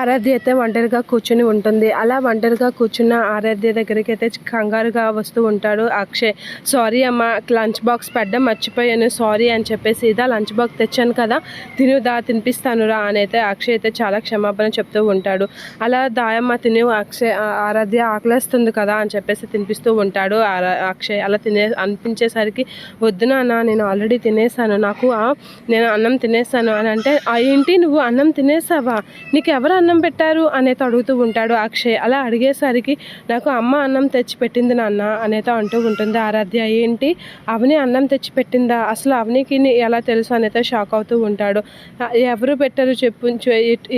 ఆరాధ్య అయితే ఒంటరిగా కూర్చుని ఉంటుంది. అలా ఒంటరిగా కూర్చున్న ఆరాధ్య దగ్గరికి అయితే కంగారుగా వస్తూ ఉంటాడు అక్షయ్. సారీ అమ్మ, లంచ్ బాక్స్ పెట్టడం మర్చిపోయాను, సారీ అని చెప్పేసి, ఇదా లంచ్ బాక్స్ తెచ్చాను కదా, తినిపిస్తానురా అని అయితే అక్షయ్ అయితే చాలా క్షమాపణ చెప్తూ ఉంటాడు. అలా దాయమ్మ తిని ఆరాధ్య ఆకలేస్తుంది కదా అని చెప్పేసి తినిపిస్తూ ఉంటాడు అక్షయ్. అలా అనిపించేసరికి, వద్దు నాన్న, నేను ఆల్రెడీ తినేసాను, నేను అన్నం తినేసాను అని అంటే, ఏంటి నువ్వు అన్నం తినేసావా, నీకు ఎవరు అన్నం పెట్టారు అనేది అడుగుతూ ఉంటాడు అక్షయ్. అలా అడిగేసరికి, నాకు అమ్మ అన్నం తెచ్చి పెట్టింది నాన్న అనేది అంటూ ఉంటుంది ఆరాధ్య. ఏంటి, అవని అన్నం తెచ్చి పెట్టిందా, అసలు అవనికి ఎలా తెలుసు అనేది షాక్ అవుతూ ఉంటాడు. ఎవరు పెట్టారు చెప్పు,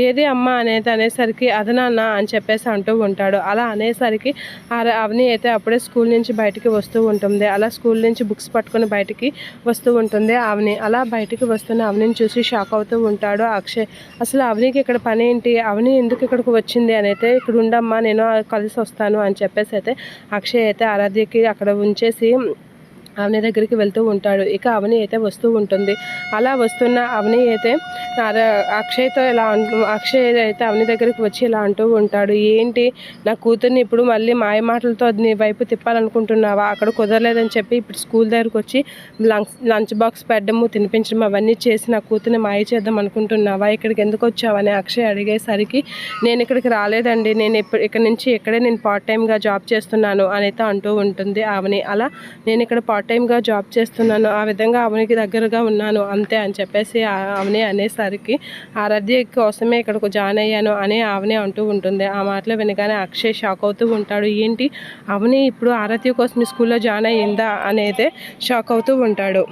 ఏది అమ్మ అనేసరికి, అది నాన్న అని చెప్పేసి అంటూ ఉంటాడు. అలా అనేసరికి అవని అయితే అప్పుడే స్కూల్ నుంచి బయటికి వస్తూ ఉంటుంది. అలా స్కూల్ నుంచి బుక్స్ పట్టుకొని బయటికి వస్తూ ఉంటుంది అవని. అలా బయటికి వస్తున్న అవనిని చూసి షాక్ అవుతూ ఉంటాడు అక్షయ్. అసలు అవనికి ఇక్కడ పని ఏంటి, అవని ఎందుకు ఇక్కడికి వచ్చింది అని అయితే, ఇక్కడ ఉండమ్మా, నేను కలిసి వస్తాను అని చెప్పేసి అయితే అక్షయ్ అయితే ఆరాధ్యకి అక్కడ ఉంచేసి అవని దగ్గరికి వెళ్తూ ఉంటాడు. ఇక అవని అయితే వస్తూ ఉంటుంది. అలా వస్తున్న అవని అయితే అక్షయ్ అయితే అవని దగ్గరికి వచ్చి ఇలా అంటూ ఉంటాడు. ఏంటి, నా కూతుర్ని ఇప్పుడు మళ్ళీ మాయ మాటలతో నీ వైపు తిప్పాలనుకుంటున్నావా, అక్కడ కుదరలేదని చెప్పి ఇప్పుడు స్కూల్ దగ్గరికి వచ్చి లంచ్ బాక్స్ పెట్టడము, తినిపించడం అవన్నీ చేసి నా కూతుర్ని మాయ చేద్దాం అనుకుంటున్నావా, ఇక్కడికి ఎందుకు వచ్చావని అక్షయ్ అడిగేసరికి, నేను ఇక్కడికి రాలేదండి, నేను ఇక్కడ నుంచి నేను పార్ట్ టైంగా జాబ్ చేస్తున్నాను అనేది అంటూ ఉంటుంది అవని. అలా నేను ఇక్కడ పార్ట్ టైంగా జాబ్ చేస్తున్నాను, ఆ విధంగా అవనికి దగ్గరగా ఉన్నాను అంతే అని చెప్పేసి అవని అనేసరికి, ఆరాధ్య కోసమే ఇక్కడికి జాయిన్ అయ్యాను అని అవని అంటూ ఉంటుంది. ఆ మాటలు వినగానే అక్షయ్ షాక్ అవుతూ ఉంటాడు. ఏంటి, అవని ఇప్పుడు ఆరాధ్య కోసం స్కూల్లో జాయిన్ అయ్యిందా అనేది షాక్ అవుతూ ఉంటాడు.